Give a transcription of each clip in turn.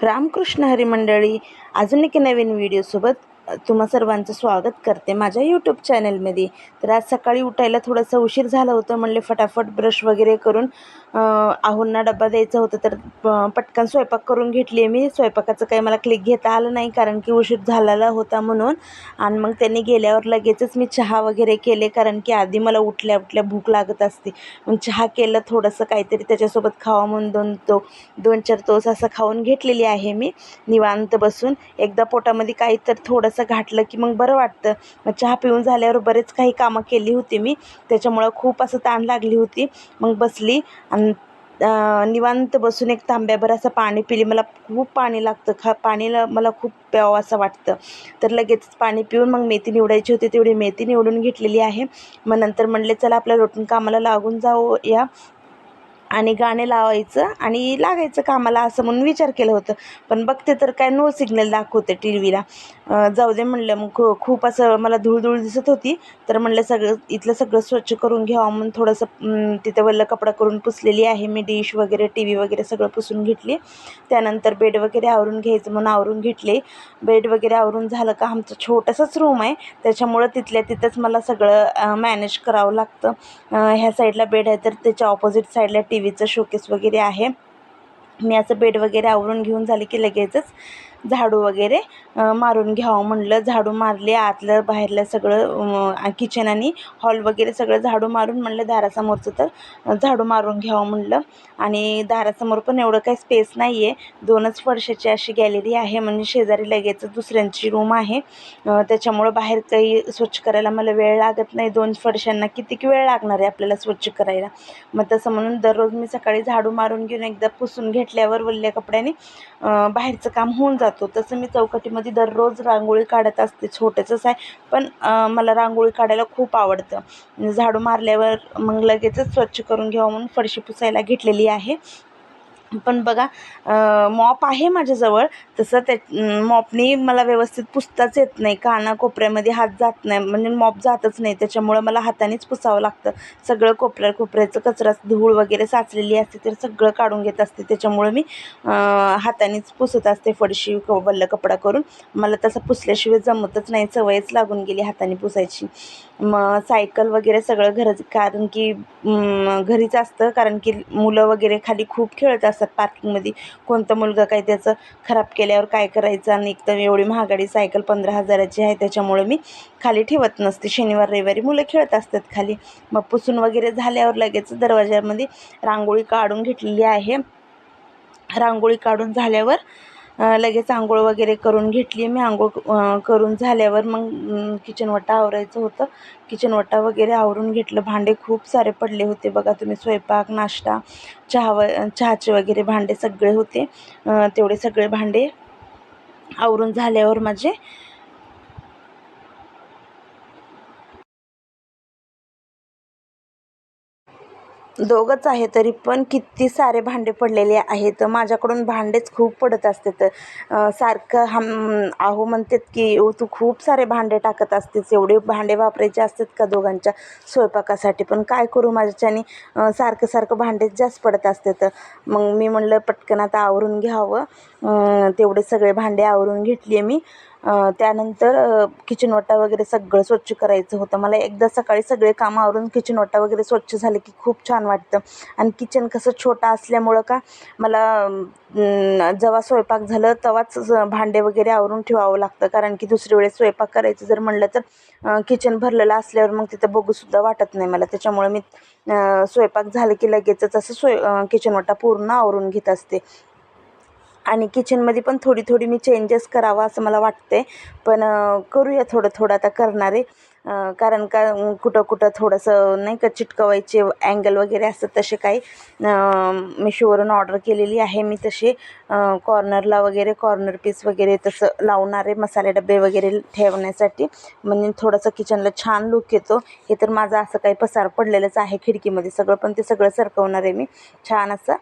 रामकृष्ण हरी मंडळी, अजून एक नवीन व्हिडिओसोबत तुम्हा सर्वांचं स्वागत करते माझ्या यूट्यूब चॅनलमध्ये. तर आज सकाळी उठायला थोडंसं उशीर झाला होता. म्हणले फटाफट ब्रश वगैरे करून आहोंना डब्बा द्यायचा होता, तर पटकन स्वयंपाक करून घेतली मी. स्वयंपाकाचं काही मला क्लिक घेता आलं नाही कारण की उशीर झालेला होता म्हणून. आणि मग त्यांनी गेल्यावर लगेचच मी चहा वगैरे केले, कारण की आधी मला उठल्या उठल्या भूक लागत असते. मग चहा केलं, थोडंसं काहीतरी त्याच्यासोबत खावा म्हणून 2-4 टोस्ट असं खाऊन घेतलेली आहे मी निवांत बसून. एकदा पोटामध्ये काही तर थोडंसं घातलं की मग बरं वाटतं. मग चहा पिऊन झाल्यावर बरेच काही कामं केली होती मी, त्याच्यामुळं खूप असं ताण लागली होती. मग बसली आणि निवांत बसून एक तांब्याभर असं पाणी पिली. मला खूप पाणी लागतं, पाणीला मला खूप प्यावं असं वाटतं. तर लगेच पाणी पिऊन मग मेथी निवडायची होती, तेवढी मेथी निवडून घेतलेली आहे. मग नंतर म्हणले चला आपल्या रोटून कामाला लागून जाऊ या, आणि गाणे लावायचं आणि लागायचं कामाला असं म्हणून विचार केलं होतं. पण बघते तर काय नो सिग्नल दाखवते टी व्हीला. जाऊ दे म्हणलं. मग खूप असं मला धूळ दिसत होती, तर म्हणलं इथलं सगळं स्वच्छ करून घ्यावं म्हणून थोडंसं तिथं वल्लं कपडा करून पुसलेली आहे मी. डिश वगैरे टी व्ही वगैरे सगळं पुसून घेतली. त्यानंतर बेड वगैरे आवरून घ्यायचं म्हणून आवरून घेतले. बेड वगैरे आवरून झालं का, आमचं छोटंसंच रूम आहे त्याच्यामुळं तिथल्या तिथंच मला सगळं मॅनेज करावं लागतं. ह्या साईडला बेड आहे, तर त्याच्या ऑपोजिट साईडला टी व्हीचं शोकेस वगैरे आहे. मी असं बेड वगैरे आवरून घेऊन झाले की लगेचच झाडू वगैरे मारून घ्यावं म्हणलं. झाडू मारले, आतलं बाहेरलं सगळं किचन आणि हॉल वगैरे सगळं झाडू मारून म्हणलं दारासमोरचं तर झाडू मारून घ्यावं म्हणलं. आणि दारासमोर पण एवढं काही स्पेस नाही आहे, 2च फरशाची अशी गॅलरी आहे, म्हणजे शेजारी लगेच दुसऱ्यांची रूम आहे. त्याच्यामुळं बाहेर काही स्वच्छ करायला मला वेळ लागत नाही. 2 फरशांना किती वेळ लागणार आहे आपल्याला स्वच्छ करायला. मग तसं म्हणून दररोज मी सकाळी झाडू मारून घेऊन एकदा पुसून घेतल्यावर वल्ल्या कपड्याने बाहेरचं काम होऊन जातो. तसं मी चौकटीमध्ये दररोज रांगोळी काढत असते. छोटंसंच आहे, पण मला रांगोळी काढायला खूप आवडतं. झाडू मारल्यावर मग लगेचच स्वच्छ करून घ्यावं म्हणून फरशी पुसायला घेतलेली आहे. पण बघा, मॉप आहे माझ्याजवळ, तसं मॉपनी मला व्यवस्थित पुसताच येत नाही. कानाकोपऱ्यामध्ये हात जात नाही, म्हणजे मॉप जातच नाही. त्याच्यामुळं मला हातानेच पुसावं लागतं. सगळं कोपऱ्याचं कचरा, धूळ वगैरे साचलेली असते तर सगळं काढून घेत असते. त्याच्यामुळं मी हातानेच पुसत असते फरशी वल्ला कपडा करून. मला तसं पुसल्याशिवाय जमतच नाही, सवयच लागून गेली हाताने पुसायची. मग सायकल वगैरे सगळं घरच, कारण की घरीच असतं, कारण की मुलं वगैरे खाली खूप खेळत असतात पार्किंगमध्ये. कोणता मुलगा काय त्याचं खराब केल्यावर काय करायचं. आणि एकदम एवढी महागडी सायकल 15,000ची आहे, त्याच्यामुळे मी खाली ठेवत नसते. शनिवार रविवारी मुलं खेळत असतात खाली. मग पुसून वगैरे झाल्यावर लगेच दरवाजामध्ये रांगोळी काढून घेतलेली आहे. रांगोळी काढून झाल्यावर लगेच आंघोळ वगैरे करून घेतली मी. आंघोळ करून झाल्यावर मग किचन वटा आवरायचं होतं. किचन वटा वगैरे आवरून घेतलं. भांडे खूप सारे पडले होते बघा तुम्ही. स्वयंपाक, नाश्ता, चहाचे वगैरे भांडे सगळे होते. तेवढे सगळे भांडे आवरून झाल्यावर माझे दोघंच आहे, तरी पण किती सारे भांडे पडलेले आहेत. माझ्याकडून भांडेच खूप पडत असतात. सारखं आहो म्हणतात की तू खूप सारे भांडे टाकत असतेस, एवढे भांडे वापरायचे असतात का दोघांच्या स्वयंपाकासाठी. पण काय करू, माझ्याच्याने सारखं भांडेच जास्त पडत असतात. मग मी म्हणलं पटकन आता आवरून घ्यावं. तेवढे सगळे भांडे आवरून घेतली आहे मी. त्यानंतर किचन ओटा वगैरे सगळं स्वच्छ करायचं होतं मला. एकदा सकाळी सगळे कामं आवरून किचन ओटा वगैरे स्वच्छ झाले की खूप छान वाटतं. आणि किचन कसं छोटा असल्यामुळं का मला जेव्हा स्वयंपाक झालं तेव्हाच भांडे वगैरे आवरून ठेवावं लागतं, कारण की दुसरी वेळेस स्वयंपाक करायचं जर म्हणलं तर किचन भरलेलं असल्यावर मग तिथं बघूसुद्धा वाटत नाही मला. त्याच्यामुळे मी स्वयंपाक झालं की लगेचच असं किचन ओटा पूर्ण आवरून घेत असते. आणि किचनमध्ये पण थोडी मी चेंजेस करावा असं मला वाटते. पण करूया थोडं आता करणार आहे. कारण का कुठं थोडंसं नाही का चिटकवायचे अँगल वगैरे असतात, तसे काही मिशोवरून ऑर्डर केलेली आहे मी. तसे कॉर्नरला वगैरे कॉर्नर पीस वगैरे तसं लावणार आहे, मसाले डबे वगैरे ठेवण्यासाठी. म्हणजे थोडंसं किचनला छान लुक येतो. हे तर माझं असं काही पसार पडलेलंच आहे खिडकीमध्ये सगळं, पण ते सगळं सरकवणार आहे मी. छान असं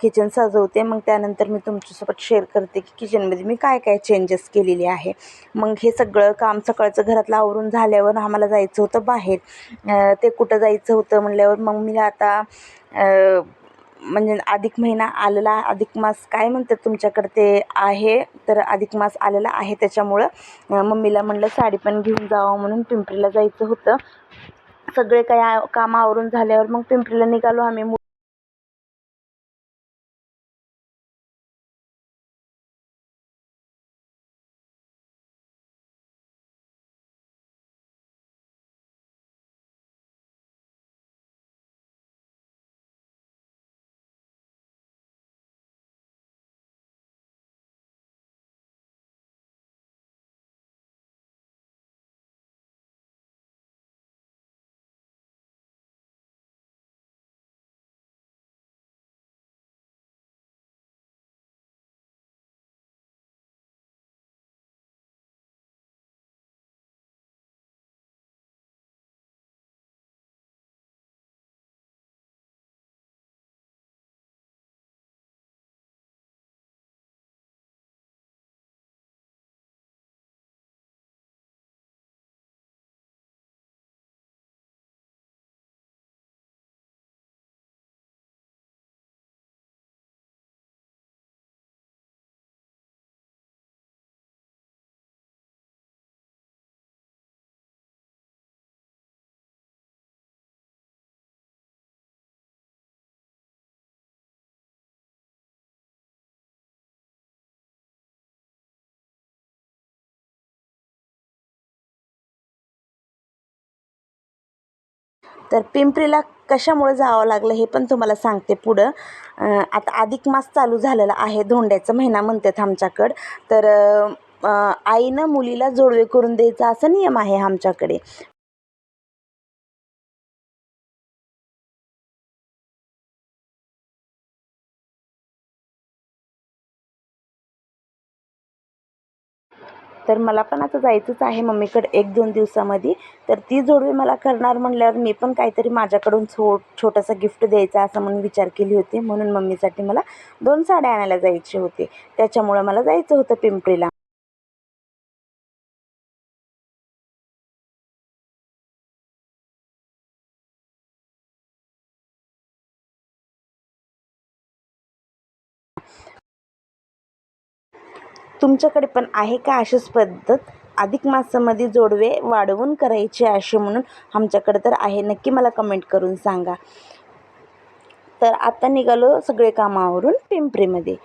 किचन सजवते. मग त्यानंतर मी तुमच्यासोबत शेअर करते की किचनमध्ये मी काय चेंजेस केलेले आहे. मग हे सगळं काम सकाळचं घरातलं आवरून झाल्यावर आम्हाला जायचं होतं बाहेर. ते कुठं जायचं होतं म्हणल्यावर मग मी आता म्हणजे अधिक महिना आलेला, अधिक मास काय म्हणतात तुमच्याकडे ते आहे, तर अधिक मास आलेला आहे त्याच्यामुळं मम्मीला म्हणलं साडी पण घेऊन जावं म्हणून पिंपरीला जायचं होतं. सगळे काही कामं आवरून झाल्यावर मग पिंपरीला निघालो आम्ही. तर पिंपरीला कशामुळे जावं लागलं हे पण तुम्हाला सांगते पुढं. आता अधिक मास चालू झालेला आहे, धोंड्याचा महिना म्हणतात आमच्याकडं. तर आईनं मुलीला जोडवे करून द्यायचा असा नियम आहे आमच्याकडे. तर मला पण आता जायचंच आहे मम्मीकडे 1-2 दिवसामध्ये. तर ती जोडवी मला करणार म्हणल्यावर मी पण काहीतरी माझ्याकडून छोटंसं गिफ्ट द्यायचं असं म्हणून विचार केली होती. म्हणून मम्मीसाठी मला 2 साड्या आणायला जायचे होते. त्याच्यामुळं मला जायचं होतं पिंपरीला. तुमच्याकडे पण आहे का अशीच पद्धत? अधिक मासामध्ये जोडवे वाढवून करायचे असे म्हणून आमच्याकडे तर आहे. नक्की मला कमेंट करून सांगा. तर आता निघालो सगळे कामावरून पिंपरीमध्ये.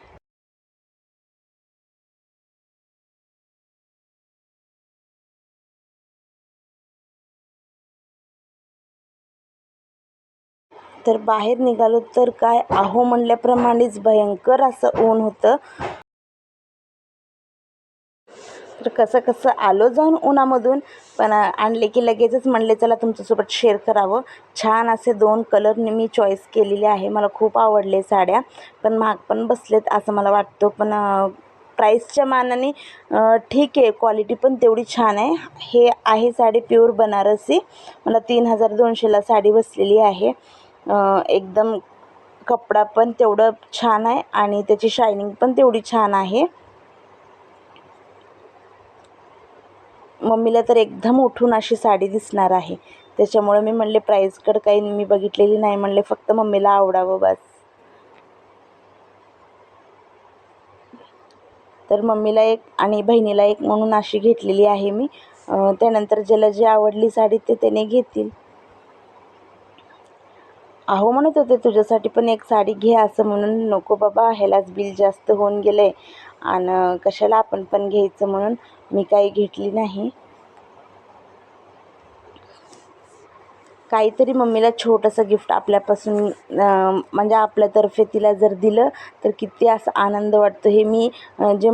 तर बाहेर निघालो तर काय अहो म्हणल्याप्रमाणेच भयंकर असं ऊन होतं. तर कसं कसं आलो जाऊन उन्हामधून, पण आणले की लगेचच म्हणले चला तुमच्यासोबत शेअर करावं. छान असे 2 कलर मी चॉईस केलेले आहे. मला खूप आवडले साड्या, पण महाग पण बसलेत असं मला वाटतं. पण प्राईसच्या मानाने ठीक आहे, क्वालिटी पण तेवढी छान आहे. हे आहे साडी प्युअर बनारसी. मला 3200ला साडी बसलेली आहे. एकदम कपडा पण तेवढं छान आहे आणि त्याची शायनिंग पण तेवढी छान आहे. मम्मीला तर एकदम उठून अशी साडी दिसणार आहे. त्याच्यामुळे मी म्हणले प्राईसकडं काही मी बघितलेली नाही, म्हणले फक्त मम्मीला आवडावं बस. तर मम्मीला एक आणि बहिणीला एक म्हणून अशी घेतलेली आहे मी. त्यानंतर ज्याला जी आवडली साडी ते त्याने घेतील. अहो म्हणत होते तुझ्यासाठी पण एक साडी घे असं, म्हणून नको बाबा ह्यालाच बिल जास्त होऊन गेलं आहे आणि कशाला आपण पण घ्यायचं म्हणून मी काही घेतली नाही. काहीतरी मम्मीला छोटंसं गिफ्ट आपल्यापासून म्हणजे आपल्यातर्फे तिला जर दिलं तर किती असं आनंद वाटतो. हे मी जे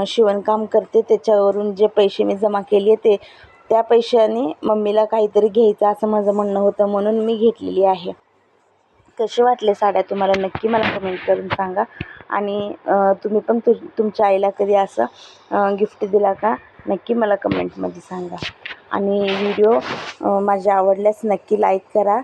शिवणकाम करते त्याच्यावरून जे पैसे मी जमा केले त्या पैशाने मम्मीला काहीतरी घ्यायचं असं माझं म्हणणं होतं, म्हणून मी घेतलेली आहे. कसे वाटले साड्या तुम्हाला नक्की मला कमेंट करून सांगा. आणि तुम्ही पण तुमच्या आईला कधी असं गिफ्ट दिला का नक्की मला कमेंटमध्ये सांगा. आणि व्हिडिओ माझ्या आवडल्यास नक्की लाईक करा.